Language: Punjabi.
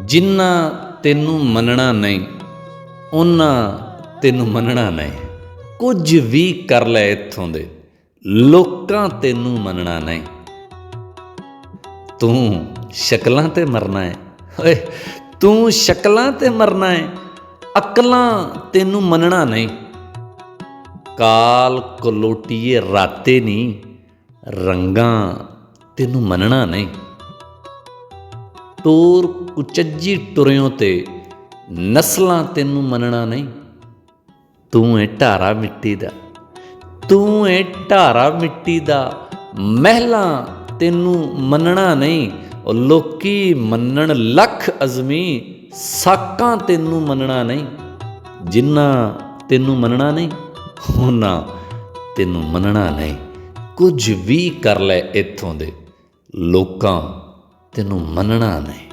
ਜਿੰਨਾ ਤੈਨੂੰ ਮੰਨਣਾ ਨਹੀਂ ਉਹਨਾਂ ਤੈਨੂੰ ਮੰਨਣਾ ਨਹੀਂ। ਕੁਝ ਵੀ ਕਰ ਲੈ ਇੱਥੋਂ ਦੇ, ਲੋਕਾਂ ਤੈਨੂੰ ਮੰਨਣਾ ਨਹੀਂ। ਤੂੰ ਸ਼ਕਲਾਂ ਤੇ ਮਰਨਾ ਹੈ, ਓਏ ਤੂੰ ਸ਼ਕਲਾਂ ਤੇ ਮਰਨਾ ਹੈ, ਅਕਲਾਂ ਤੈਨੂੰ ਮੰਨਣਾ ਨਹੀਂ। ਕਾਲ ਕਲੋਟੀਏ ਰਾਤੇ ਨਹੀਂ, ਰੰਗਾਂ ਤੈਨੂੰ ਮੰਨਣਾ ਨਹੀਂ। ਟੋਰ ਕੁਚੱਜੀ ਟੁਰਿਓਂ ਤੇ ਨਸਲਾਂ ਤੈਨੂੰ ਮੰਨਣਾ ਨਹੀਂ। ਤੂੰ ਏ ਢਾਰਾ ਮਿੱਟੀ ਦਾ, ਤੂੰ ਏ ਢਾਰਾ ਮਿੱਟੀ ਦਾ, ਮਹਿਲਾਂ ਤੈਨੂੰ ਮੰਨਣਾ ਨਹੀਂ। ਉਹ ਲੋਕੀ ਮੰਨਣ ਲੱਖ ਅਜ਼ਮੀ, ਸਾਕਾਂ ਤੈਨੂੰ ਮੰਨਣਾ ਨਹੀਂ। ਜਿੰਨਾ ਤੈਨੂੰ ਮੰਨਣਾ ਨਹੀਂ ਉਹਨਾਂ ਤੈਨੂੰ ਮੰਨਣਾ ਨਹੀਂ। ਕੁਝ ਵੀ ਕਰ ਲੈ ਇੱਥੋਂ ਦੇ, ਲੋਕਾਂ ਤੈਨੂੰ ਮੰਨਣਾ ਨਹੀਂ।